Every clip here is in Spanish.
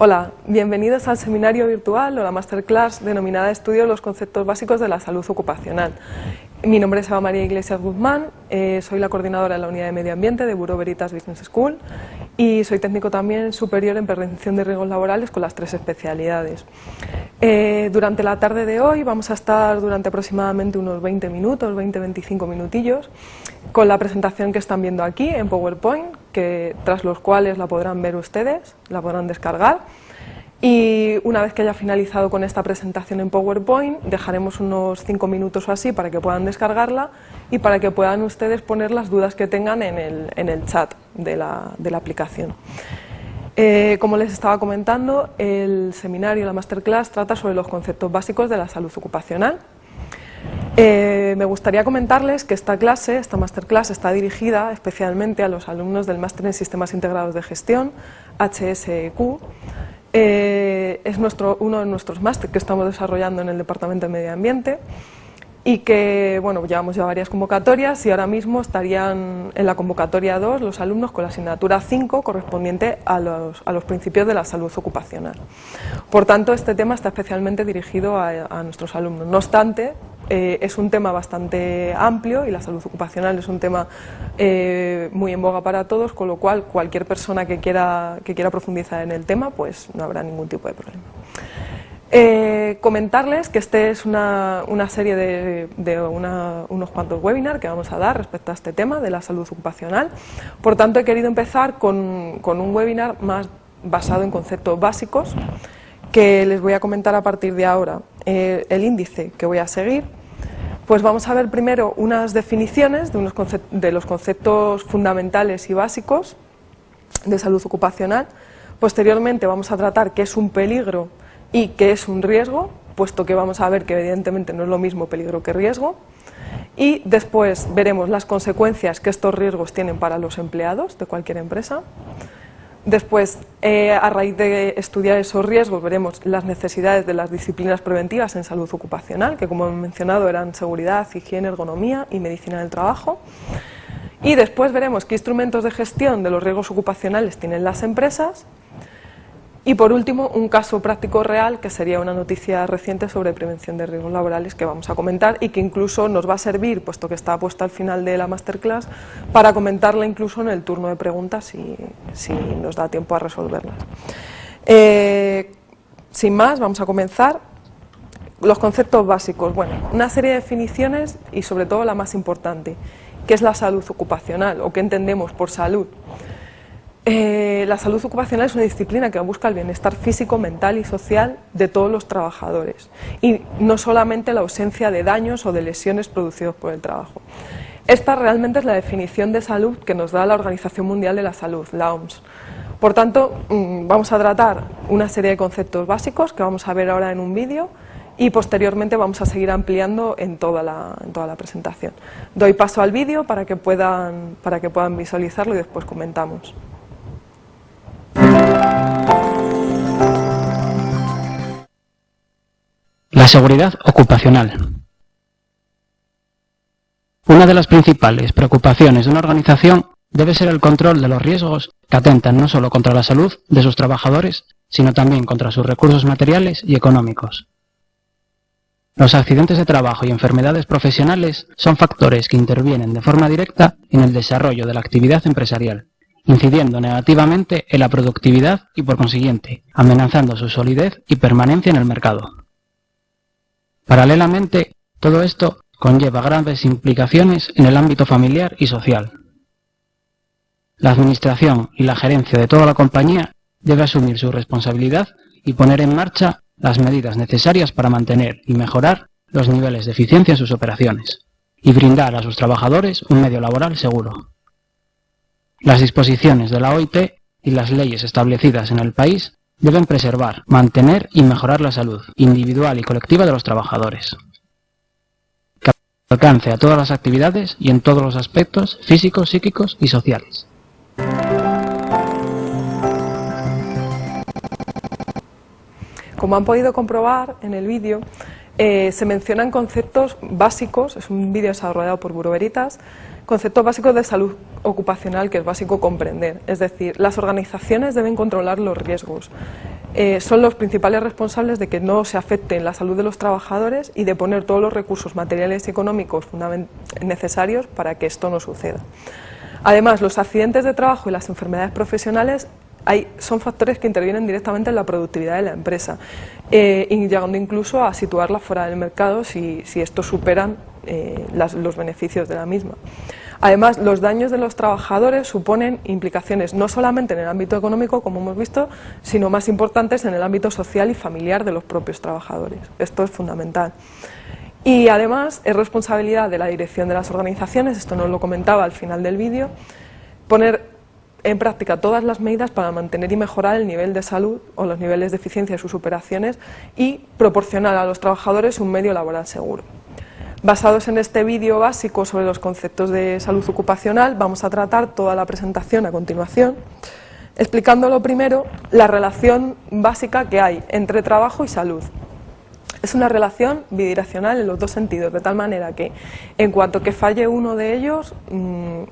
Hola, bienvenidos al seminario virtual o la masterclass denominada Estudio de los conceptos básicos de la salud ocupacional. Mi nombre es Eva María Iglesias Guzmán, soy la coordinadora de la unidad de medio ambiente de Bureau Veritas Business School y soy técnico también superior en prevención de riesgos laborales con las 3 especialidades. Durante la tarde de hoy vamos a estar durante aproximadamente unos 20 minutos, 20-25 minutillos, con la presentación que están viendo aquí en PowerPoint, tras los cuales la podrán ver ustedes, la podrán descargar. Y una vez que haya finalizado con esta presentación en PowerPoint, dejaremos unos 5 minutos o así para que puedan descargarla y para que puedan ustedes poner las dudas que tengan en el chat de la aplicación. Como les estaba comentando, el seminario, la masterclass, trata sobre los conceptos básicos de la salud ocupacional. Me gustaría comentarles que esta masterclass, está dirigida especialmente a los alumnos del Máster en Sistemas Integrados de Gestión, HSEQ. Es uno de nuestros máster que estamos desarrollando en el Departamento de Medio Ambiente y que, bueno, llevamos ya varias convocatorias y ahora mismo estarían en la convocatoria 2 los alumnos con la asignatura 5 correspondiente a los principios de la salud ocupacional. Por tanto, este tema está especialmente dirigido a nuestros alumnos. No obstante, es un tema bastante amplio y la salud ocupacional es un tema muy en boga para todos, con lo cual cualquier persona que quiera profundizar en el tema, pues no habrá ningún tipo de problema. Comentarles que este es una serie de unos cuantos webinars que vamos a dar respecto a este tema de la salud ocupacional. Por tanto, he querido empezar con un webinar más basado en conceptos básicos que les voy a comentar a partir de ahora. El índice que voy a seguir, pues vamos a ver primero unas definiciones de los conceptos fundamentales y básicos de salud ocupacional. Posteriormente vamos a tratar qué es un peligro y qué es un riesgo, puesto que vamos a ver que evidentemente no es lo mismo peligro que riesgo. Y después veremos las consecuencias que estos riesgos tienen para los empleados de cualquier empresa. Después, a raíz de estudiar esos riesgos, veremos las necesidades de las disciplinas preventivas en salud ocupacional, que como he mencionado eran seguridad, higiene, ergonomía y medicina del trabajo. Y después veremos qué instrumentos de gestión de los riesgos ocupacionales tienen las empresas. Y por último, un caso práctico real, que sería una noticia reciente sobre prevención de riesgos laborales que vamos a comentar y que incluso nos va a servir, puesto que está puesta al final de la masterclass, para comentarla incluso en el turno de preguntas si nos da tiempo a resolverlas. Sin más, vamos a comenzar. Los conceptos básicos. Bueno, una serie de definiciones y sobre todo la más importante, ¿qué es la salud ocupacional o qué entendemos por salud? La salud ocupacional es una disciplina que busca el bienestar físico, mental y social de todos los trabajadores y no solamente la ausencia de daños o de lesiones producidos por el trabajo. Esta realmente es la definición de salud que nos da la Organización Mundial de la Salud, la OMS. Por tanto, vamos a tratar una serie de conceptos básicos que vamos a ver ahora en un vídeo y posteriormente vamos a seguir ampliando en toda la presentación. Doy paso al vídeo para que puedan visualizarlo y después comentamos. La seguridad ocupacional. Una de las principales preocupaciones de una organización debe ser el control de los riesgos que atentan no solo contra la salud de sus trabajadores, sino también contra sus recursos materiales y económicos. Los accidentes de trabajo y enfermedades profesionales son factores que intervienen de forma directa en el desarrollo de la actividad empresarial, incidiendo negativamente en la productividad y, por consiguiente, amenazando su solidez y permanencia en el mercado. Paralelamente, todo esto conlleva graves implicaciones en el ámbito familiar y social. La administración y la gerencia de toda la compañía debe asumir su responsabilidad y poner en marcha las medidas necesarias para mantener y mejorar los niveles de eficiencia en sus operaciones y brindar a sus trabajadores un medio laboral seguro. Las disposiciones de la OIT y las leyes establecidas en el país deben preservar, mantener y mejorar la salud individual y colectiva de los trabajadores, que alcance a todas las actividades y en todos los aspectos físicos, psíquicos y sociales. Como han podido comprobar en el vídeo, se mencionan conceptos básicos, es un vídeo desarrollado por Bureau Veritas, conceptos básicos de salud ocupacional que es básico comprender. Es decir, las organizaciones deben controlar los riesgos. son los principales responsables de que no se afecte la salud de los trabajadores y de poner todos los recursos materiales y económicos necesarios para que esto no suceda. Además, los accidentes de trabajo y las enfermedades profesionales son factores que intervienen directamente en la productividad de la empresa, y llegando incluso a situarla fuera del mercado si estos superan los beneficios de la misma. Además, los daños de los trabajadores suponen implicaciones no solamente en el ámbito económico, como hemos visto, sino más importantes en el ámbito social y familiar de los propios trabajadores. Esto es fundamental. Y además es responsabilidad de la dirección de las organizaciones, esto nos lo comentaba al final del vídeo, poner en práctica todas las medidas para mantener y mejorar el nivel de salud o los niveles de eficiencia de sus operaciones y proporcionar a los trabajadores un medio laboral seguro. Basados en este vídeo básico sobre los conceptos de salud ocupacional, vamos a tratar toda la presentación a continuación, explicando lo primero la relación básica que hay entre trabajo y salud. Es una relación bidireccional en los dos sentidos, de tal manera que en cuanto que falle uno de ellos,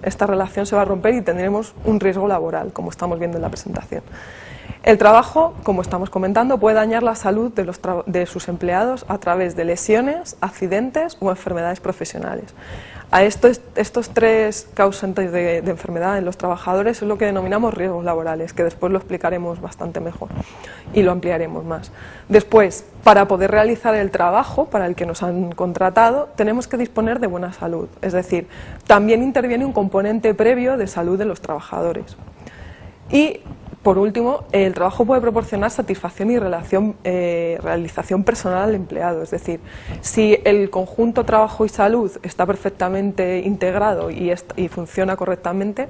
esta relación se va a romper y tendremos un riesgo laboral, como estamos viendo en la presentación. El trabajo, como estamos comentando, puede dañar la salud de sus empleados a través de lesiones, accidentes o enfermedades profesionales. A estos tres causantes de enfermedad en los trabajadores es lo que denominamos riesgos laborales, que después lo explicaremos bastante mejor y lo ampliaremos más. Después, para poder realizar el trabajo para el que nos han contratado, tenemos que disponer de buena salud, es decir, también interviene un componente previo de salud de los trabajadores. Y por último, el trabajo puede proporcionar satisfacción y realización personal al empleado, es decir, si el conjunto trabajo y salud está perfectamente integrado y funciona correctamente,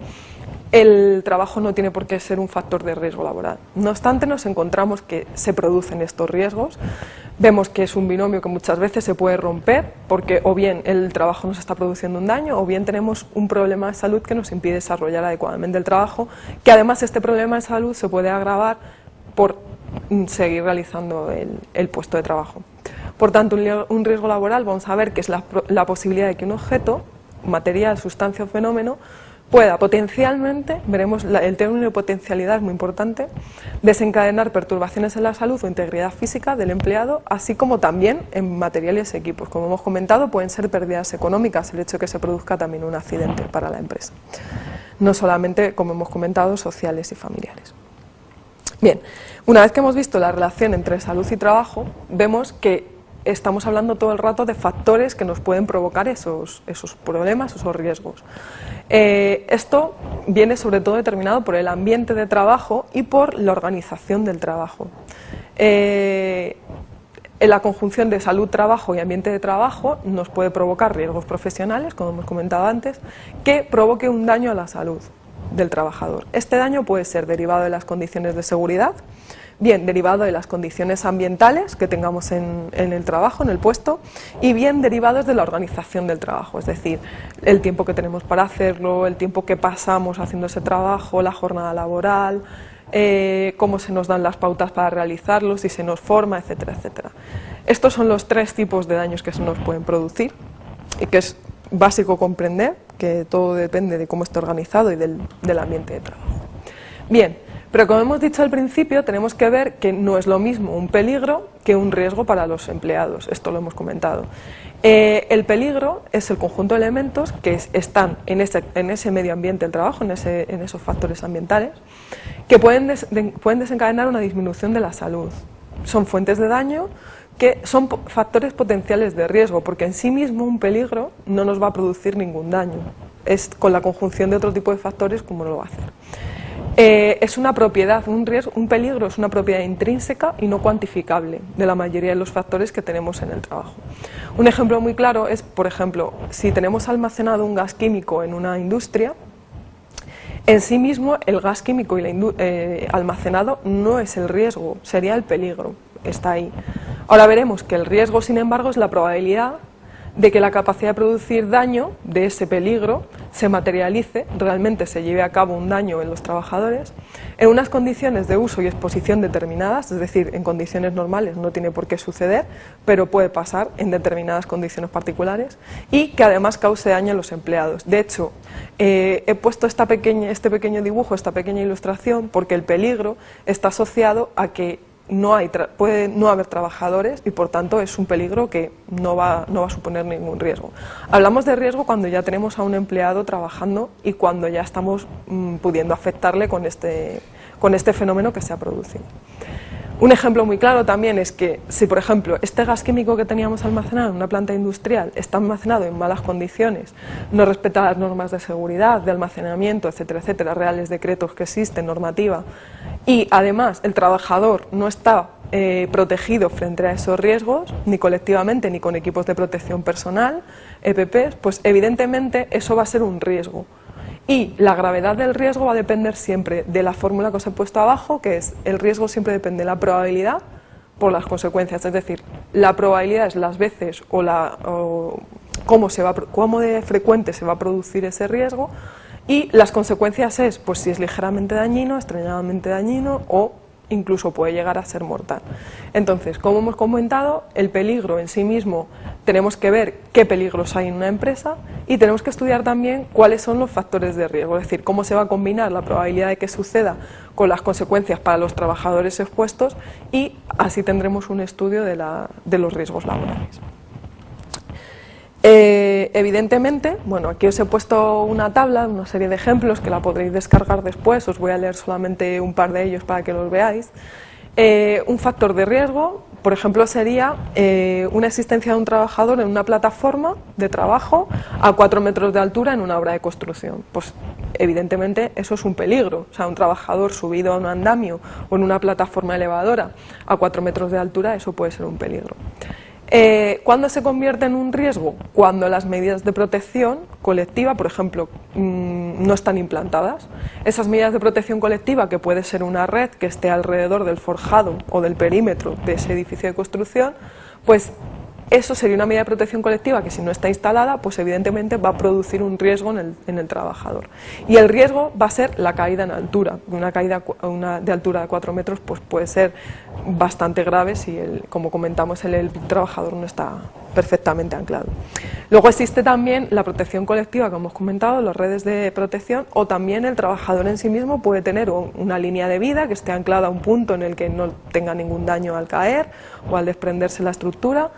el trabajo no tiene por qué ser un factor de riesgo laboral. No obstante, nos encontramos que se producen estos riesgos. Vemos que es un binomio que muchas veces se puede romper porque o bien el trabajo nos está produciendo un daño o bien tenemos un problema de salud que nos impide desarrollar adecuadamente el trabajo, que además este problema de salud se puede agravar por seguir realizando el puesto de trabajo. Por tanto, un riesgo laboral vamos a ver que es la posibilidad de que un objeto, material, sustancia o fenómeno pueda potencialmente, veremos el término de potencialidad es muy importante, desencadenar perturbaciones en la salud o integridad física del empleado, así como también en materiales y equipos. Como hemos comentado, pueden ser pérdidas económicas el hecho de que se produzca también un accidente para la empresa. No solamente, como hemos comentado, sociales y familiares. Bien, una vez que hemos visto la relación entre salud y trabajo, vemos que estamos hablando todo el rato de factores que nos pueden provocar esos problemas, esos riesgos. Esto viene sobre todo determinado por el ambiente de trabajo y por la organización del trabajo. En la conjunción de salud, trabajo y ambiente de trabajo nos puede provocar riesgos profesionales, como hemos comentado antes, que provoque un daño a la salud del trabajador. Este daño puede ser derivado de las condiciones de seguridad, bien derivado de las condiciones ambientales que tengamos en el trabajo, en el puesto, y bien derivados de la organización del trabajo, es decir, el tiempo que tenemos para hacerlo, el tiempo que pasamos haciendo ese trabajo, la jornada laboral, cómo se nos dan las pautas para realizarlo, si se nos forma, etcétera, etcétera. Estos son los tres tipos de daños que se nos pueden producir y que es básico comprender que todo depende de cómo esté organizado y del ambiente de trabajo. Bien. Pero como hemos dicho al principio, tenemos que ver que no es lo mismo un peligro que un riesgo para los empleados, esto lo hemos comentado. El peligro es el conjunto de elementos que están en ese medio ambiente del trabajo, en esos factores ambientales, que pueden desencadenar una disminución de la salud. Son fuentes de daño que son factores potenciales de riesgo, porque en sí mismo un peligro no nos va a producir ningún daño. Es con la conjunción de otro tipo de factores como lo va a hacer. Es una propiedad, un peligro es una propiedad intrínseca y no cuantificable de la mayoría de los factores que tenemos en el trabajo. Un ejemplo muy claro es, por ejemplo, si tenemos almacenado un gas químico en una industria, en sí mismo el gas químico almacenado no es el riesgo, sería el peligro, está ahí. Ahora veremos que el riesgo, sin embargo, es la probabilidad de que la capacidad de producir daño de ese peligro se materialice, realmente se lleve a cabo un daño en los trabajadores, en unas condiciones de uso y exposición determinadas, es decir, en condiciones normales no tiene por qué suceder, pero puede pasar en determinadas condiciones particulares, y que además cause daño a los empleados. De hecho, he puesto este pequeño dibujo, esta pequeña ilustración, porque el peligro está asociado a que puede no haber trabajadores y por tanto es un peligro que no va a suponer ningún riesgo. Hablamos de riesgo cuando ya tenemos a un empleado trabajando y cuando ya estamos pudiendo afectarle con este fenómeno que se ha producido. Un ejemplo muy claro también es que si, por ejemplo, este gas químico que teníamos almacenado en una planta industrial está almacenado en malas condiciones, no respeta las normas de seguridad, de almacenamiento, etcétera, etcétera, reales decretos que existen, normativa, y además el trabajador no está protegido frente a esos riesgos, ni colectivamente ni con equipos de protección personal, EPPs, pues evidentemente eso va a ser un riesgo. Y la gravedad del riesgo va a depender siempre de la fórmula que os he puesto abajo, que es el riesgo siempre depende de la probabilidad por las consecuencias, es decir, la probabilidad es las veces o cómo de frecuente se va a producir ese riesgo, y las consecuencias es pues si es ligeramente dañino, extremadamente dañino o incluso puede llegar a ser mortal. Entonces, como hemos comentado, el peligro en sí mismo tenemos que ver qué peligros hay en una empresa y tenemos que estudiar también cuáles son los factores de riesgo, es decir, cómo se va a combinar la probabilidad de que suceda con las consecuencias para los trabajadores expuestos, y así tendremos un estudio de los riesgos laborales. Evidentemente, bueno, aquí os he puesto una tabla, una serie de ejemplos que la podréis descargar después, os voy a leer solamente un par de ellos para que los veáis. Un factor de riesgo, por ejemplo, sería una existencia de un trabajador en una plataforma de trabajo a 4 metros de altura en una obra de construcción. Pues evidentemente eso es un peligro, o sea, un trabajador subido a un andamio o en una plataforma elevadora a 4 metros de altura, eso puede ser un peligro. ¿Cuándo se convierte en un riesgo? Cuando las medidas de protección colectiva, por ejemplo, no están implantadas. Esas medidas de protección colectiva, que puede ser una red que esté alrededor del forjado o del perímetro de ese edificio de construcción, pues eso sería una medida de protección colectiva que, si no está instalada, pues evidentemente va a producir un riesgo en el trabajador. Y el riesgo va a ser la caída en altura. Una caída de altura de 4 metros pues puede ser bastante grave si, como comentamos, el trabajador no está perfectamente anclado. Luego existe también la protección colectiva, como hemos comentado, las redes de protección, o también el trabajador en sí mismo puede tener una línea de vida que esté anclada a un punto en el que no tenga ningún daño al caer o al desprenderse la estructura,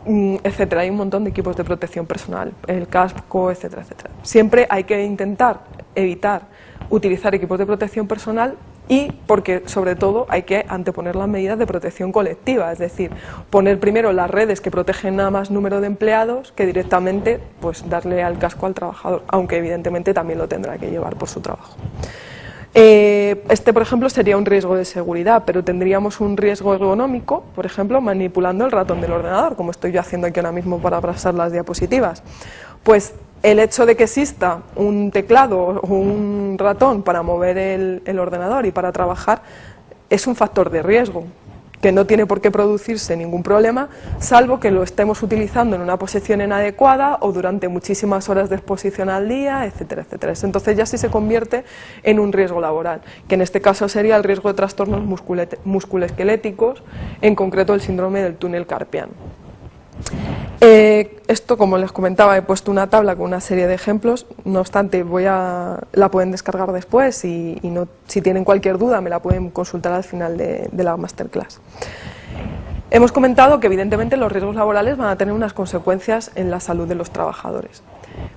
etcétera. Hay un montón de equipos de protección personal, el casco, etcétera, etcétera. Siempre hay que intentar evitar utilizar equipos de protección personal, y porque sobre todo hay que anteponer las medidas de protección colectiva, es decir, poner primero las redes que protegen a más número de empleados que directamente pues darle al casco al trabajador, aunque evidentemente también lo tendrá que llevar por su trabajo. Por ejemplo, sería un riesgo de seguridad, pero tendríamos un riesgo ergonómico, por ejemplo, manipulando el ratón del ordenador, como estoy yo haciendo aquí ahora mismo para pasar las diapositivas. Pues el hecho de que exista un teclado o un ratón para mover el ordenador y para trabajar es un factor de riesgo, que no tiene por qué producirse ningún problema, salvo que lo estemos utilizando en una posición inadecuada o durante muchísimas horas de exposición al día, etcétera, etcétera. Entonces ya sí se convierte en un riesgo laboral, que en este caso sería el riesgo de trastornos musculoesqueléticos, en concreto el síndrome del túnel carpiano. Esto, como les comentaba, he puesto una tabla con una serie de ejemplos, no obstante la pueden descargar después y si tienen cualquier duda me la pueden consultar al final de la masterclass. Hemos comentado que evidentemente los riesgos laborales van a tener unas consecuencias en la salud de los trabajadores.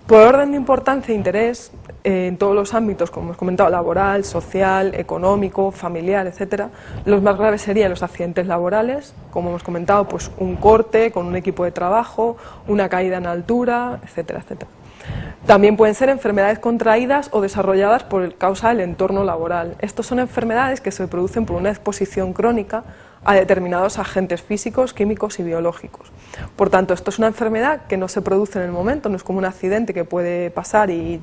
Por orden de importancia e interés, en todos los ámbitos, como hemos comentado, laboral, social, económico, familiar, etcétera, los más graves serían los accidentes laborales, como hemos comentado, pues un corte con un equipo de trabajo, una caída en altura, etcétera, etcétera. También pueden ser enfermedades contraídas o desarrolladas por causa del entorno laboral. Estas son enfermedades que se producen por una exposición crónica a determinados agentes físicos, químicos y biológicos. Por tanto, esto es una enfermedad que no se produce en el momento, no es como un accidente que puede pasar y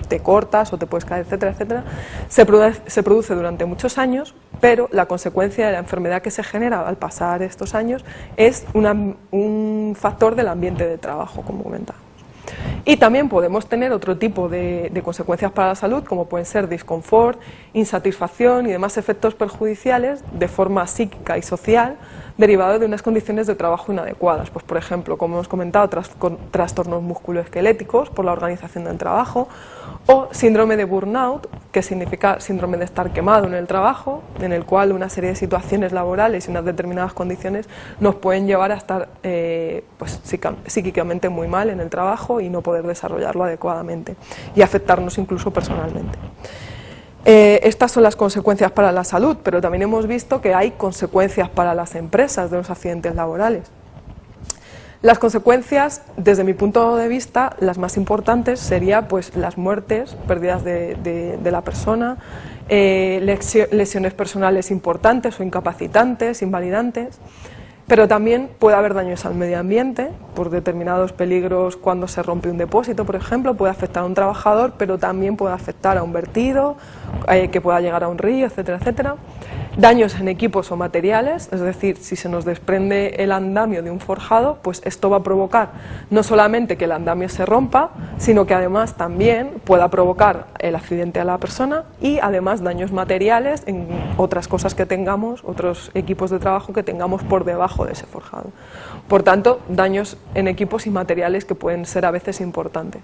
te cortas o te puedes caer, etcétera, etcétera. Se produce durante muchos años, pero la consecuencia de la enfermedad que se genera al pasar estos años es un factor del ambiente de trabajo, como comentaba. Y también podemos tener otro tipo de consecuencias para la salud, como pueden ser disconfort, insatisfacción y demás efectos perjudiciales de forma psíquica y social derivados de unas condiciones de trabajo inadecuadas. Pues, por ejemplo, como hemos comentado, trastornos musculoesqueléticos por la organización del trabajo, o síndrome de burnout, que significa síndrome de estar quemado en el trabajo, en el cual una serie de situaciones laborales y unas determinadas condiciones nos pueden llevar a estar pues, psíquicamente muy mal en el trabajo y no poder desarrollarlo adecuadamente y afectarnos incluso personalmente. Estas son las consecuencias para la salud, pero también hemos visto que hay consecuencias para las empresas de los accidentes laborales. Las consecuencias, desde mi punto de vista, las más importantes serían pues, las muertes, pérdidas de la persona, lesiones personales importantes o incapacitantes, invalidantes, pero también puede haber daños al medio ambiente por determinados peligros. Cuando se rompe un depósito, por ejemplo, puede afectar a un trabajador, pero también puede afectar a un vertido, que pueda llegar a un río, etcétera, etcétera. Daños en equipos o materiales, es decir, si se nos desprende el andamio de un forjado, pues esto va a provocar no solamente que el andamio se rompa, sino que además también pueda provocar el accidente a la persona y además daños materiales en otras cosas que tengamos, otros equipos de trabajo que tengamos por debajo de ese forjado. Por tanto, daños en equipos y materiales que pueden ser a veces importantes.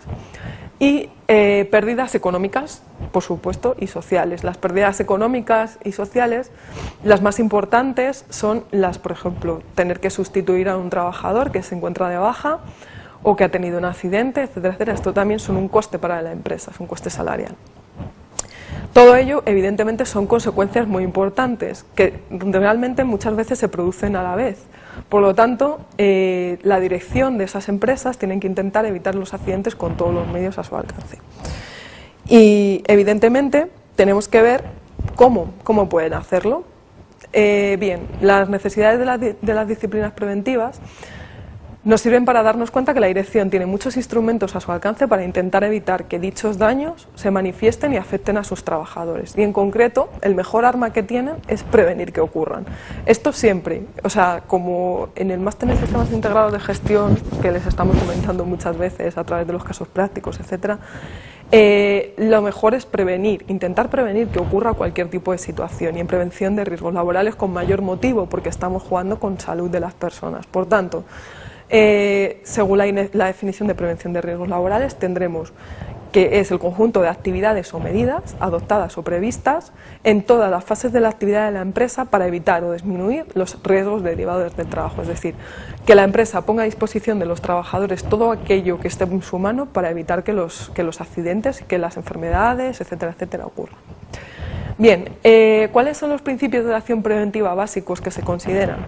Y pérdidas económicas, por supuesto, y sociales. Las pérdidas económicas y sociales, las más importantes son las, por ejemplo, tener que sustituir a un trabajador que se encuentra de baja o que ha tenido un accidente, etcétera, etcétera. Esto también son un coste para la empresa, es un coste salarial. Todo ello, evidentemente, son consecuencias muy importantes que realmente muchas veces se producen a la vez. Por lo tanto, la dirección de esas empresas tienen que intentar evitar los accidentes con todos los medios a su alcance. Y, evidentemente, tenemos que ver cómo pueden hacerlo. Bien, las necesidades de las disciplinas preventivas nos sirven para darnos cuenta que la dirección tiene muchos instrumentos a su alcance para intentar evitar que dichos daños se manifiesten y afecten a sus trabajadores. Y en concreto, el mejor arma que tienen es prevenir que ocurran. Esto siempre, o sea, como en el máster en sistemas integrados de gestión, que les estamos comentando muchas veces a través de los casos prácticos, etcétera, lo mejor es prevenir, intentar prevenir que ocurra cualquier tipo de situación, y en prevención de riesgos laborales con mayor motivo, porque estamos jugando con salud de las personas. Por tanto, según la definición de prevención de riesgos laborales, tendremos que es el conjunto de actividades o medidas adoptadas o previstas en todas las fases de la actividad de la empresa para evitar o disminuir los riesgos derivados del trabajo. Es decir, que la empresa ponga a disposición de los trabajadores todo aquello que esté en su mano para evitar que los accidentes, que las enfermedades, etcétera, etcétera, ocurran. Bien, ¿cuáles son los principios de la acción preventiva básicos que se consideran?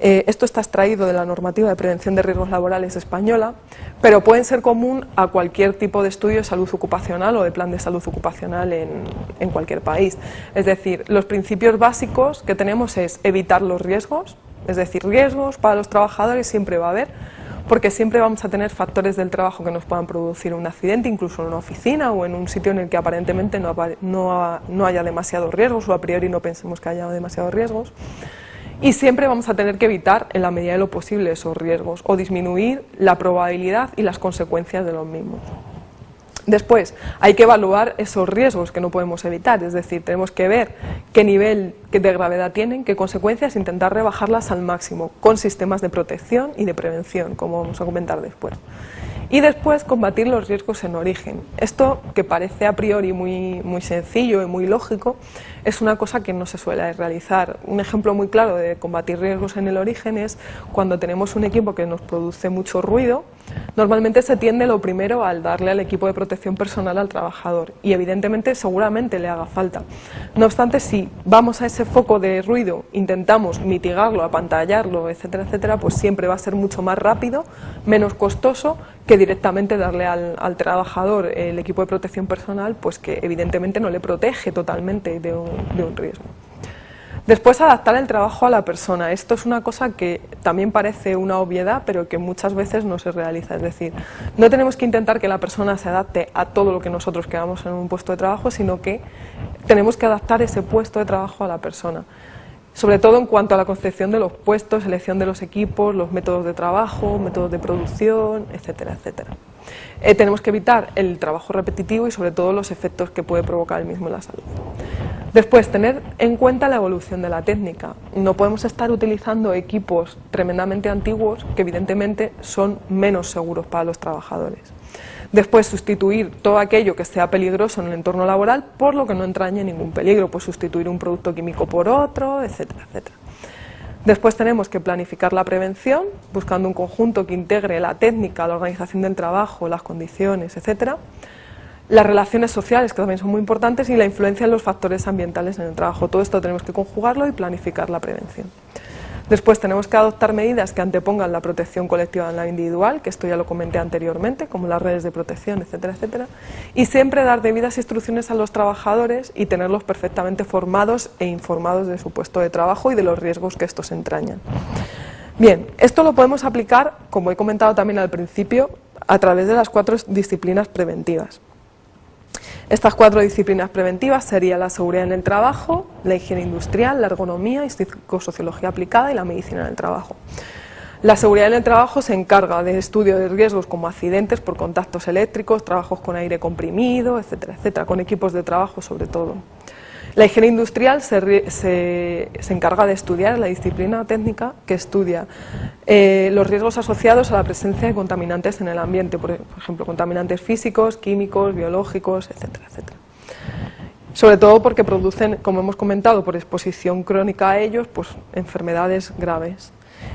Esto está extraído de la normativa de prevención de riesgos laborales española, pero pueden ser común a cualquier tipo de estudio de salud ocupacional o de plan de salud ocupacional en cualquier país. Es decir, los principios básicos que tenemos es evitar los riesgos, es decir, riesgos para los trabajadores siempre va a haber, porque siempre vamos a tener factores del trabajo que nos puedan producir un accidente, incluso en una oficina o en un sitio en el que aparentemente no haya demasiados riesgos o a priori no pensemos que haya demasiados riesgos. Y siempre vamos a tener que evitar, en la medida de lo posible, esos riesgos o disminuir la probabilidad y las consecuencias de los mismos. Después, hay que evaluar esos riesgos que no podemos evitar, es decir, tenemos que ver qué nivel de gravedad tienen, qué consecuencias, intentar rebajarlas al máximo, con sistemas de protección y de prevención, como vamos a comentar después. Y después, combatir los riesgos en origen. Esto, que parece a priori muy sencillo y muy lógico, es una cosa que no se suele realizar. Un ejemplo muy claro de combatir riesgos en el origen es cuando tenemos un equipo que nos produce mucho ruido. Normalmente se tiende lo primero al darle al equipo de protección personal al trabajador y evidentemente seguramente le haga falta. No obstante, si vamos a ese foco de ruido, intentamos mitigarlo, apantallarlo, etcétera, etcétera, pues siempre va a ser mucho más rápido, menos costoso que directamente darle al trabajador el equipo de protección personal, pues que evidentemente no le protege totalmente de un riesgo. Después, adaptar el trabajo a la persona. Esto es una cosa que también parece una obviedad, pero que muchas veces no se realiza. Es decir, no tenemos que intentar que la persona se adapte a todo lo que nosotros queramos en un puesto de trabajo, sino que tenemos que adaptar ese puesto de trabajo a la persona. Sobre todo en cuanto a la concepción de los puestos, selección de los equipos, los métodos de trabajo, métodos de producción, etcétera, etcétera. Tenemos que evitar el trabajo repetitivo y sobre todo los efectos que puede provocar el mismo en la salud. Después, tener en cuenta la evolución de la técnica. No podemos estar utilizando equipos tremendamente antiguos que evidentemente son menos seguros para los trabajadores. Después, sustituir todo aquello que sea peligroso en el entorno laboral por lo que no entrañe ningún peligro, pues sustituir un producto químico por otro, etcétera, etcétera. Después tenemos que planificar la prevención, buscando un conjunto que integre la técnica, la organización del trabajo, las condiciones, etcétera. Las relaciones sociales, que también son muy importantes, y la influencia de los factores ambientales en el trabajo. Todo esto tenemos que conjugarlo y planificar la prevención. Después tenemos que adoptar medidas que antepongan la protección colectiva en la individual, que esto ya lo comenté anteriormente, como las redes de protección, etcétera, etcétera. Y siempre dar debidas instrucciones a los trabajadores y tenerlos perfectamente formados e informados de su puesto de trabajo y de los riesgos que estos entrañan. Bien, esto lo podemos aplicar, como he comentado también al principio, a través de las 4 disciplinas preventivas. Estas 4 disciplinas preventivas serían la seguridad en el trabajo, la higiene industrial, la ergonomía y psicosociología aplicada y la medicina del trabajo. La seguridad en el trabajo se encarga de estudio de riesgos como accidentes por contactos eléctricos, trabajos con aire comprimido, etcétera, etcétera, con equipos de trabajo sobre todo. La higiene industrial se encarga de estudiar la disciplina técnica que estudia los riesgos asociados a la presencia de contaminantes en el ambiente, por ejemplo, contaminantes físicos, químicos, biológicos, etcétera, etcétera. Sobre todo porque producen, como hemos comentado, por exposición crónica a ellos, pues enfermedades graves.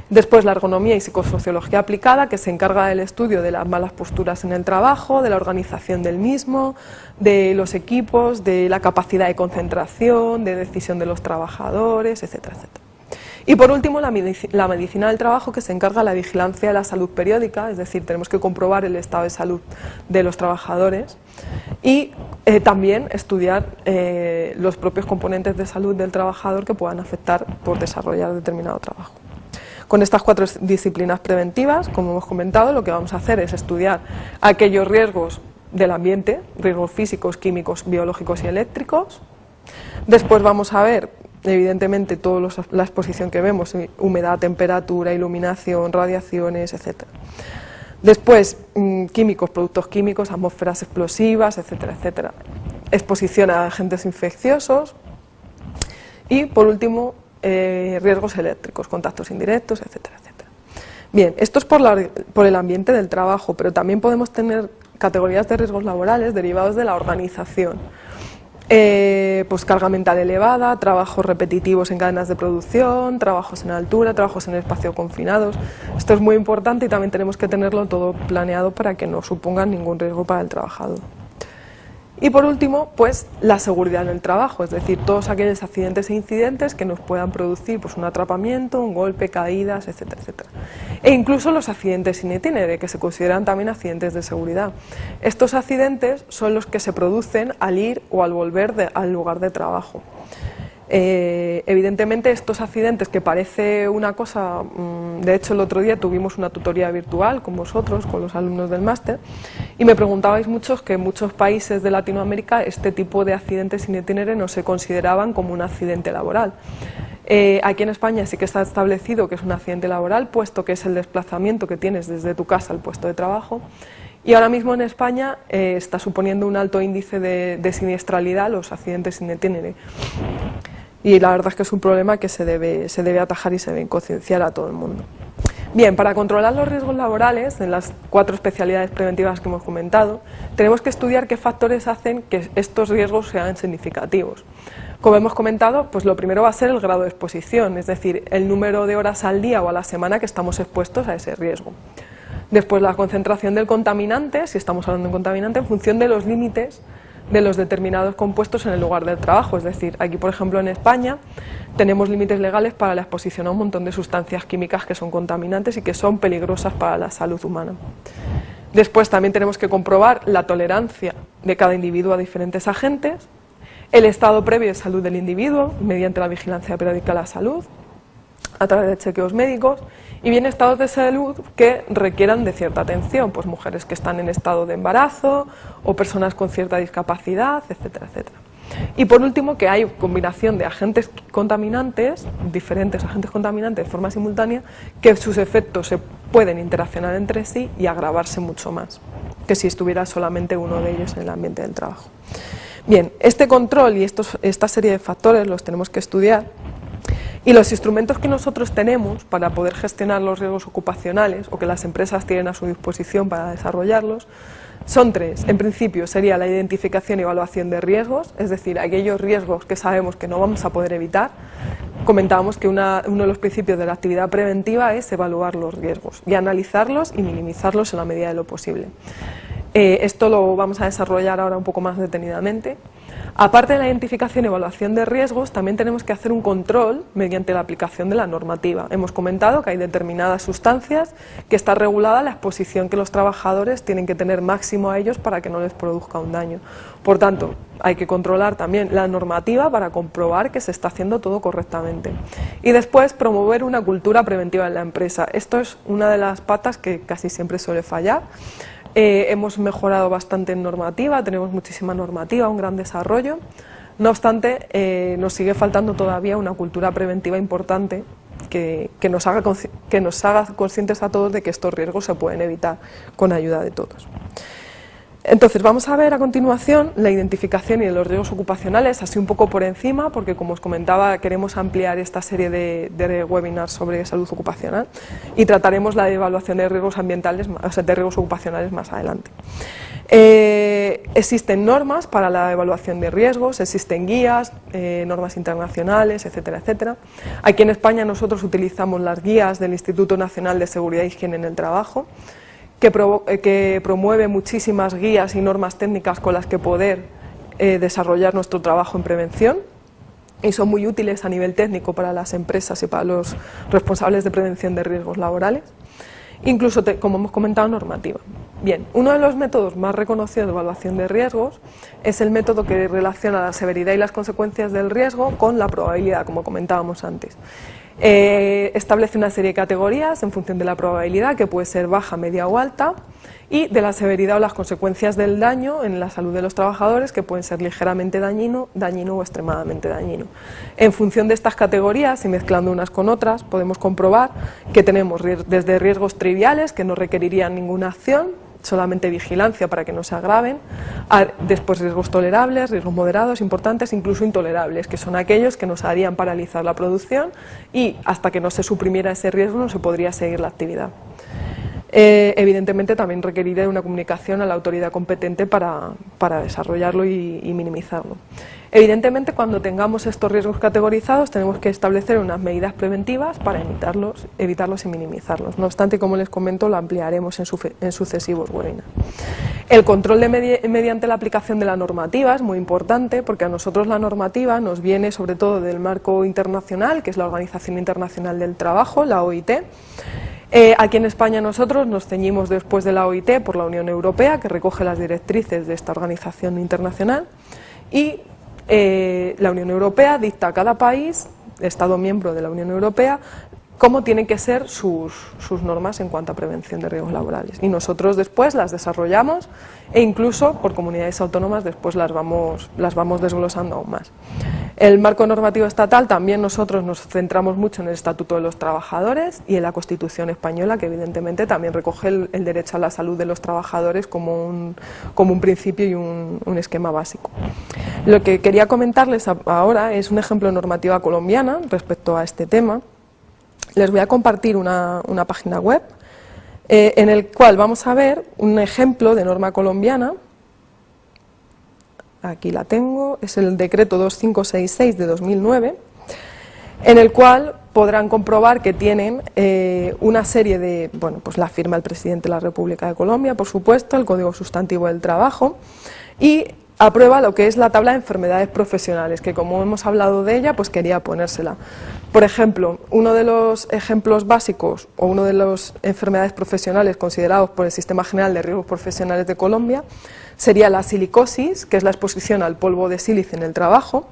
Después la ergonomía y psicosociología aplicada, que se encarga del estudio de las malas posturas en el trabajo, de la organización del mismo, de los equipos, de la capacidad de concentración, de decisión de los trabajadores, etcétera, etcétera. Y por último la medicina del trabajo, que se encarga de la vigilancia de la salud periódica, es decir, tenemos que comprobar el estado de salud de los trabajadores y también estudiar los propios componentes de salud del trabajador que puedan afectar por desarrollar determinado trabajo. Con estas 4 disciplinas preventivas, como hemos comentado, lo que vamos a hacer es estudiar aquellos riesgos del ambiente, riesgos físicos, químicos, biológicos y eléctricos. Después vamos a ver, evidentemente, toda la exposición que vemos, humedad, temperatura, iluminación, radiaciones, etc. Después, químicos, productos químicos, atmósferas explosivas, etcétera, etcétera. Exposición a agentes infecciosos. Y, por último, riesgos eléctricos, contactos indirectos, etcétera, etcétera. Bien, esto es por el ambiente del trabajo, pero también podemos tener categorías de riesgos laborales derivados de la organización. Pues carga mental elevada, trabajos repetitivos en cadenas de producción, trabajos en altura, trabajos en espacios confinados. Esto es muy importante y también tenemos que tenerlo todo planeado para que no supongan ningún riesgo para el trabajador. Y por último, pues la seguridad en el trabajo, es decir, todos aquellos accidentes e incidentes que nos puedan producir pues un atrapamiento, un golpe, caídas, etcétera, etcétera. E incluso los accidentes in itinere, que se consideran también accidentes de seguridad. Estos accidentes son los que se producen al ir o al volver al lugar de trabajo. Evidentemente estos accidentes, que parece una cosa, de hecho el otro día tuvimos una tutoría virtual con vosotros, con los alumnos del máster, y me preguntabais muchos que en muchos países de Latinoamérica este tipo de accidentes in itinere no se consideraban como un accidente laboral. Aquí en España sí que está establecido que es un accidente laboral, puesto que es el desplazamiento que tienes desde tu casa al puesto de trabajo. Y ahora mismo en España está suponiendo un alto índice de siniestralidad los accidentes in itinere. Y la verdad es que es un problema que se debe atajar y se debe concienciar a todo el mundo. Bien, para controlar los riesgos laborales, en las 4 especialidades preventivas que hemos comentado, tenemos que estudiar qué factores hacen que estos riesgos sean significativos. Como hemos comentado, pues lo primero va a ser el grado de exposición, es decir, el número de horas al día o a la semana que estamos expuestos a ese riesgo. Después, la concentración del contaminante, si estamos hablando de contaminante, en función de los límites de los determinados compuestos en el lugar del trabajo. Es decir, aquí, por ejemplo, en España tenemos límites legales para la exposición a un montón de sustancias químicas que son contaminantes y que son peligrosas para la salud humana. Después también tenemos que comprobar la tolerancia de cada individuo a diferentes agentes, el estado previo de salud del individuo mediante la vigilancia periódica de la salud, a través de chequeos médicos, y bien estados de salud que requieran de cierta atención, pues mujeres que están en estado de embarazo o personas con cierta discapacidad, etcétera, etcétera. Y por último, que hay combinación de agentes contaminantes, diferentes agentes contaminantes de forma simultánea, que sus efectos se pueden interaccionar entre sí y agravarse mucho más que si estuviera solamente uno de ellos en el ambiente del trabajo. Bien, este control y esta serie de factores los tenemos que estudiar, y los instrumentos que nosotros tenemos para poder gestionar los riesgos ocupacionales o que las empresas tienen a su disposición para desarrollarlos son tres. En principio sería la identificación y evaluación de riesgos, es decir, aquellos riesgos que sabemos que no vamos a poder evitar. Comentábamos que uno de los principios de la actividad preventiva es evaluar los riesgos y analizarlos y minimizarlos en la medida de lo posible. Esto lo vamos a desarrollar ahora un poco más detenidamente. Aparte de la identificación y evaluación de riesgos, también tenemos que hacer un control mediante la aplicación de la normativa. Hemos comentado que hay determinadas sustancias que está regulada la exposición que los trabajadores tienen que tener máximo a ellos para que no les produzca un daño. Por tanto, hay que controlar también la normativa para comprobar que se está haciendo todo correctamente. Y después, promover una cultura preventiva en la empresa. Esto es una de las patas que casi siempre suele fallar. Hemos mejorado bastante en normativa, tenemos muchísima normativa, un gran desarrollo. No obstante, nos sigue faltando todavía una cultura preventiva importante que nos haga conscientes a todos de que estos riesgos se pueden evitar con ayuda de todos. Entonces, vamos a ver a continuación la identificación y de los riesgos ocupacionales, así un poco por encima, porque como os comentaba, queremos ampliar esta serie de webinars sobre salud ocupacional y trataremos la evaluación de riesgos ambientales, o sea, de riesgos ocupacionales más adelante. Existen normas para la evaluación de riesgos, existen guías, normas internacionales, etcétera, etcétera. Aquí en España nosotros utilizamos las guías del Instituto Nacional de Seguridad e Higiene en el Trabajo, que promueve muchísimas guías y normas técnicas con las que poder desarrollar nuestro trabajo en prevención, y son muy útiles a nivel técnico para las empresas y para los responsables de prevención de riesgos laborales. Incluso, como hemos comentado, normativa. Bien, uno de los métodos más reconocidos de evaluación de riesgos es el método que relaciona la severidad y las consecuencias del riesgo con la probabilidad, como comentábamos antes. Establece una serie de categorías en función de la probabilidad, que puede ser baja, media o alta, y de la severidad o las consecuencias del daño en la salud de los trabajadores, que pueden ser ligeramente dañino o extremadamente dañino. En función de estas categorías y mezclando unas con otras, podemos comprobar que tenemos desde riesgos triviales, que no requerirían ninguna acción, solamente vigilancia para que no se agraven, después riesgos tolerables, riesgos moderados, importantes, incluso intolerables, que son aquellos que nos harían paralizar la producción y hasta que no se suprimiera ese riesgo no se podría seguir la actividad. Evidentemente también requeriría una comunicación a la autoridad competente para desarrollarlo y minimizarlo. Evidentemente, cuando tengamos estos riesgos categorizados, tenemos que establecer unas medidas preventivas para evitarlos y minimizarlos. No obstante, como les comento, lo ampliaremos en sucesivos webinars. El control mediante la aplicación de la normativa es muy importante, porque a nosotros la normativa nos viene sobre todo del marco internacional, que es la Organización Internacional del Trabajo, la OIT. Aquí en España nosotros nos ceñimos después de la OIT por la Unión Europea, que recoge las directrices de esta organización internacional, y la Unión Europea dicta a cada país, Estado miembro de la Unión Europea, cómo tienen que ser sus normas en cuanto a prevención de riesgos laborales. Y nosotros después las desarrollamos e incluso por comunidades autónomas después las vamos desglosando aún más. El marco normativo estatal también nosotros nos centramos mucho en el Estatuto de los Trabajadores y en la Constitución española, que evidentemente también recoge el derecho a la salud de los trabajadores como un principio y un esquema básico. Lo que quería comentarles ahora es un ejemplo de normativa colombiana respecto a este tema. Les voy a compartir una página web en el cual vamos a ver un ejemplo de norma colombiana. Aquí la tengo, es el decreto 2566 de 2009, en el cual podrán comprobar que tienen una serie de, pues la firma el presidente de la República de Colombia, por supuesto, el Código Sustantivo del Trabajo, y aprueba lo que es la tabla de enfermedades profesionales, que como hemos hablado de ella, pues quería ponérsela. Por ejemplo, uno de los ejemplos básicos o uno de las enfermedades profesionales considerados por el Sistema General de Riesgos Profesionales de Colombia sería la silicosis, que es la exposición al polvo de sílice en el trabajo,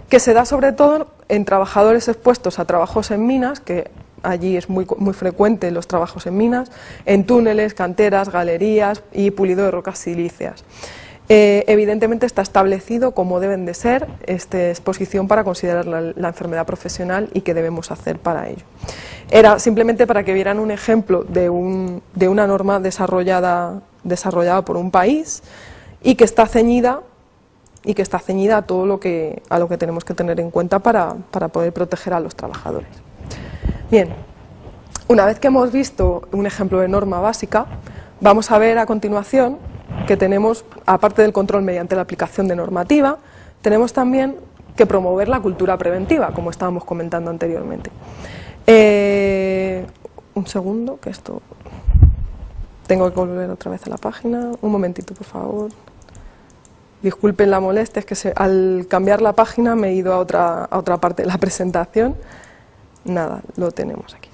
que se da sobre todo en trabajadores expuestos a trabajos en minas, que allí es muy frecuente los trabajos en minas, en túneles, canteras, galerías y pulido de rocas silíceas. Evidentemente está establecido cómo deben de ser esta exposición para considerar la enfermedad profesional y qué debemos hacer para ello. Era simplemente para que vieran un ejemplo de una norma desarrollada por un país y que está ceñida y que está ceñida a todo lo que tenemos que tener en cuenta para poder proteger a los trabajadores. Bien, una vez que hemos visto un ejemplo de norma básica, vamos a ver a continuación que tenemos, aparte del control mediante la aplicación de normativa, tenemos también que promover la cultura preventiva, como estábamos comentando anteriormente. Un segundo, que esto... Tengo que volver otra vez a la página. Un momentito, por favor. Disculpen la molestia, es que al cambiar la página me he ido a otra parte de la presentación. Nada, lo tenemos aquí.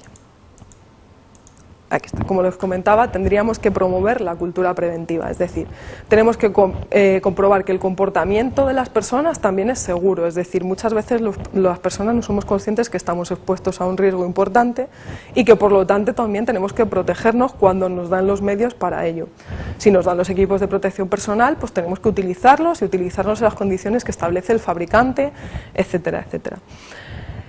Aquí está. Como les comentaba, tendríamos que promover la cultura preventiva, es decir, tenemos que comprobar que el comportamiento de las personas también es seguro, es decir, muchas veces las personas no somos conscientes que estamos expuestos a un riesgo importante y que por lo tanto también tenemos que protegernos cuando nos dan los medios para ello. Si nos dan los equipos de protección personal, pues tenemos que utilizarlos y utilizarlos en las condiciones que establece el fabricante, etcétera, etcétera.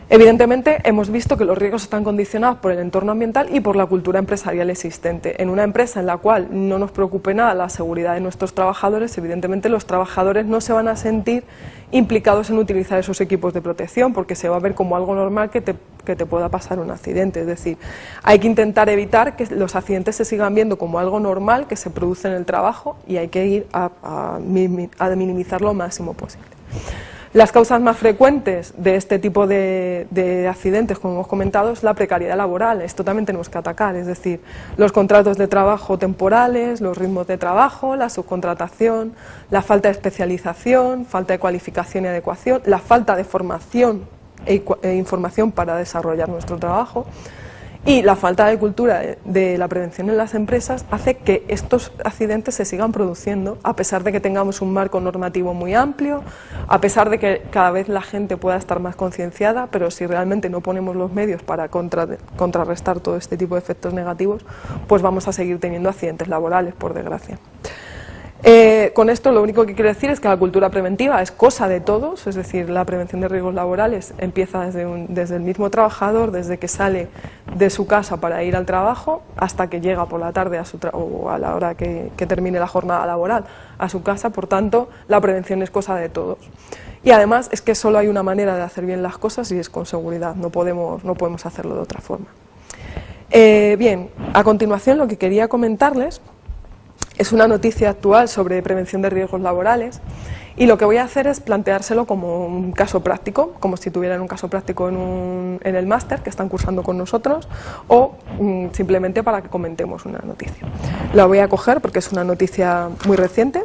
Evidentemente, hemos visto que los riesgos están condicionados por el entorno ambiental y por la cultura empresarial existente. En una empresa en la cual no nos preocupe nada la seguridad de nuestros trabajadores, evidentemente los trabajadores no se van a sentir implicados en utilizar esos equipos de protección, porque se va a ver como algo normal que te pueda pasar un accidente. Es decir, hay que intentar evitar que los accidentes se sigan viendo como algo normal que se produce en el trabajo y hay que ir a minimizar lo máximo posible. Las causas más frecuentes de este tipo de accidentes, como hemos comentado, es la precariedad laboral. Esto también tenemos que atacar, es decir, los contratos de trabajo temporales, los ritmos de trabajo, la subcontratación, la falta de especialización, falta de cualificación y adecuación, la falta de formación e información para desarrollar nuestro trabajo. Y la falta de cultura de la prevención en las empresas hace que estos accidentes se sigan produciendo, a pesar de que tengamos un marco normativo muy amplio, a pesar de que cada vez la gente pueda estar más concienciada, pero si realmente no ponemos los medios para contrarrestar todo este tipo de efectos negativos, pues vamos a seguir teniendo accidentes laborales, por desgracia. Con esto lo único que quiero decir es que la cultura preventiva es cosa de todos, es decir, la prevención de riesgos laborales empieza desde el mismo trabajador, desde que sale de su casa para ir al trabajo hasta que llega por la tarde o a la hora que termine la jornada laboral a su casa. Por tanto, la prevención es cosa de todos. Y además es que solo hay una manera de hacer bien las cosas y es con seguridad, no podemos hacerlo de otra forma. Bien, a continuación lo que quería comentarles es una noticia actual sobre prevención de riesgos laborales y lo que voy a hacer es planteárselo como un caso práctico, como si tuvieran un caso práctico en el máster que están cursando con nosotros o simplemente para que comentemos una noticia. La voy a coger porque es una noticia muy reciente.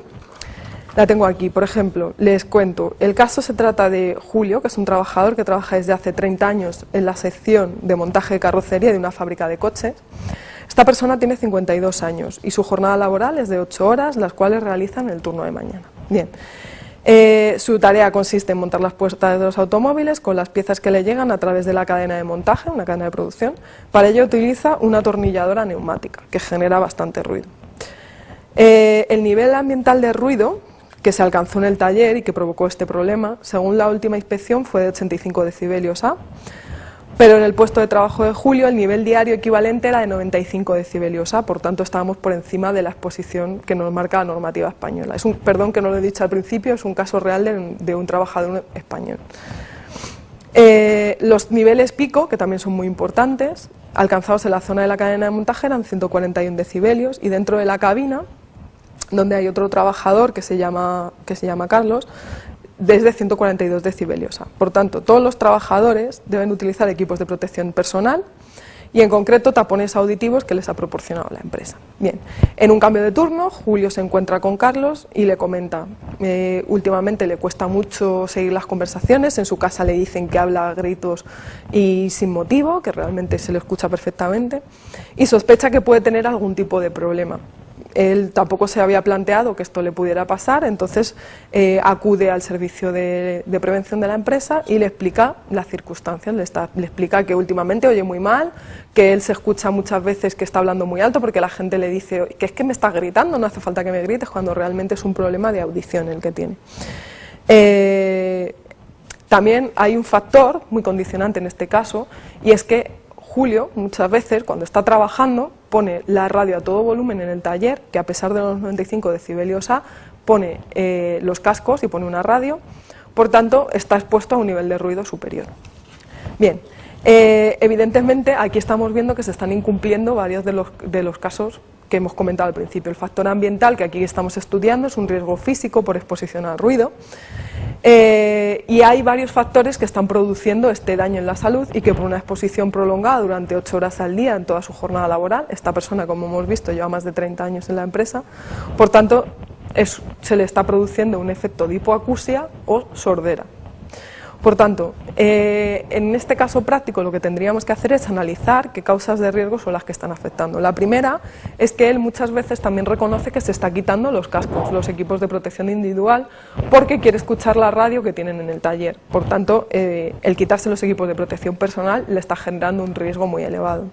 La tengo aquí, por ejemplo, les cuento. El caso se trata de Julio, que es un trabajador que trabaja desde hace 30 años en la sección de montaje de carrocería de una fábrica de coches. Esta persona tiene 52 años y su jornada laboral es de 8 horas, las cuales realiza en el turno de mañana. Bien. Su tarea consiste en montar las puertas de los automóviles con las piezas que le llegan a través de la cadena de montaje, una cadena de producción. Para ello utiliza una atornilladora neumática, que genera bastante ruido. El nivel ambiental de ruido que se alcanzó en el taller y que provocó este problema, según la última inspección, fue de 85 decibelios A, pero en el puesto de trabajo de Julio el nivel diario equivalente era de 95 decibelios A, por tanto estábamos por encima de la exposición que nos marca la normativa española. Perdón que no lo he dicho al principio, es un caso real de un trabajador español. Los niveles pico, que también son muy importantes, alcanzados en la zona de la cadena de montaje eran 141 decibelios y dentro de la cabina, donde hay otro trabajador que se llama Carlos, desde 142 decibelios A. Por tanto, todos los trabajadores deben utilizar equipos de protección personal y en concreto tapones auditivos que les ha proporcionado la empresa. Bien, en un cambio de turno, Julio se encuentra con Carlos y le comenta, últimamente le cuesta mucho seguir las conversaciones, en su casa le dicen que habla a gritos y sin motivo, que realmente se le escucha perfectamente, y sospecha que puede tener algún tipo de problema. Él tampoco se había planteado que esto le pudiera pasar, entonces acude al servicio de prevención de la empresa y le explica las circunstancias, le explica que últimamente oye muy mal, que él se escucha muchas veces que está hablando muy alto porque la gente le dice que es que me estás gritando, no hace falta que me grites, cuando realmente es un problema de audición el que tiene. También hay un factor muy condicionante en este caso y es que Julio muchas veces cuando está trabajando pone la radio a todo volumen en el taller, que a pesar de los 95 decibelios A, pone los cascos y pone una radio, por tanto está expuesto a un nivel de ruido superior. Bien, evidentemente aquí estamos viendo que se están incumpliendo varios de los casos que hemos comentado al principio. El factor ambiental que aquí estamos estudiando es un riesgo físico por exposición al ruido, y hay varios factores que están produciendo este daño en la salud y que por una exposición prolongada durante 8 horas al día en toda su jornada laboral, esta persona, como hemos visto, lleva más de 30 años en la empresa, por tanto se le está produciendo un efecto de hipoacusia o sordera. Por tanto, en este caso práctico lo que tendríamos que hacer es analizar qué causas de riesgo son las que están afectando. La primera es que él muchas veces también reconoce que se está quitando los cascos, los equipos de protección individual, porque quiere escuchar la radio que tienen en el taller. Por tanto, el quitarse los equipos de protección personal le está generando un riesgo muy elevado.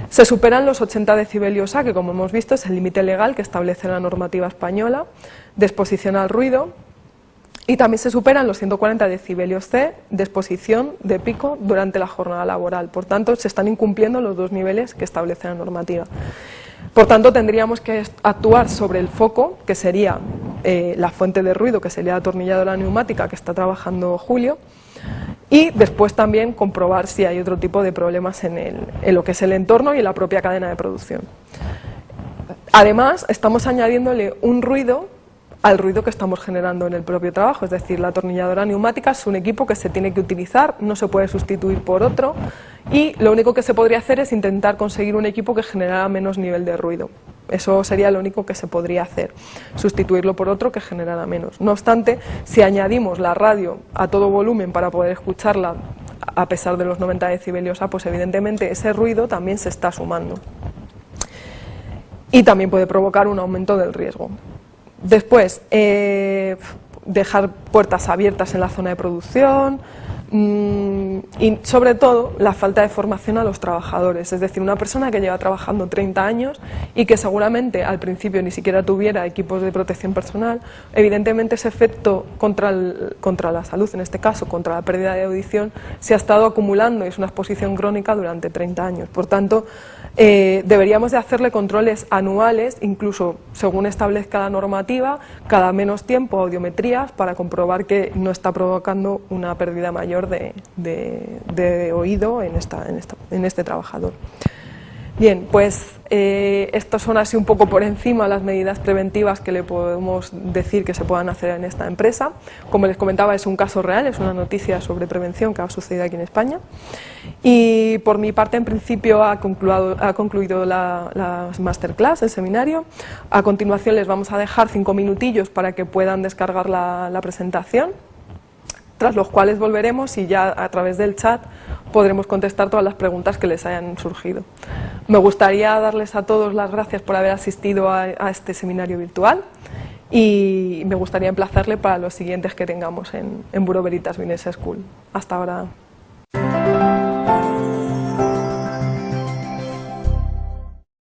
Se superan los 80 decibelios A, que como hemos visto es el límite legal que establece la normativa española de exposición al ruido. Y también se superan los 140 decibelios C de exposición de pico durante la jornada laboral. Por tanto, se están incumpliendo los dos niveles que establece la normativa. Por tanto, tendríamos que actuar sobre el foco, que sería la fuente de ruido, que sería la atornilladora neumática que está trabajando Julio, y después también comprobar si hay otro tipo de problemas en lo que es el entorno y en la propia cadena de producción. Además, estamos añadiéndole un ruido al ruido que estamos generando en el propio trabajo, es decir, la atornilladora neumática es un equipo que se tiene que utilizar, no se puede sustituir por otro, y lo único que se podría hacer es intentar conseguir un equipo que generara menos nivel de ruido. Eso sería lo único que se podría hacer, sustituirlo por otro que generara menos. No obstante, si añadimos la radio a todo volumen para poder escucharla a pesar de los 90 decibelios A, pues evidentemente ese ruido también se está sumando. Y también puede provocar un aumento del riesgo. Después, dejar puertas abiertas en la zona de producción y sobre todo la falta de formación a los trabajadores, es decir, una persona que lleva trabajando 30 años y que seguramente al principio ni siquiera tuviera equipos de protección personal, evidentemente ese efecto contra la salud, en este caso contra la pérdida de audición, se ha estado acumulando y es una exposición crónica durante 30 años. Por tanto, deberíamos de hacerle controles anuales, incluso según establezca la normativa, cada menos tiempo audiometrías para comprobar que no está provocando una pérdida mayor de oído en este trabajador. Bien, pues estos son así un poco por encima las medidas preventivas que le podemos decir que se puedan hacer en esta empresa. Como les comentaba, es un caso real, es una noticia sobre prevención que ha sucedido aquí en España. Y por mi parte, en principio, ha concluido la masterclass, el seminario. A continuación les vamos a dejar 5 minutillos para que puedan descargar la presentación, tras los cuales volveremos y ya a través del chat podremos contestar todas las preguntas que les hayan surgido. Me gustaría darles a todos las gracias por haber asistido a este seminario virtual y me gustaría emplazarle para los siguientes que tengamos en Bureau Veritas Business School. Hasta ahora.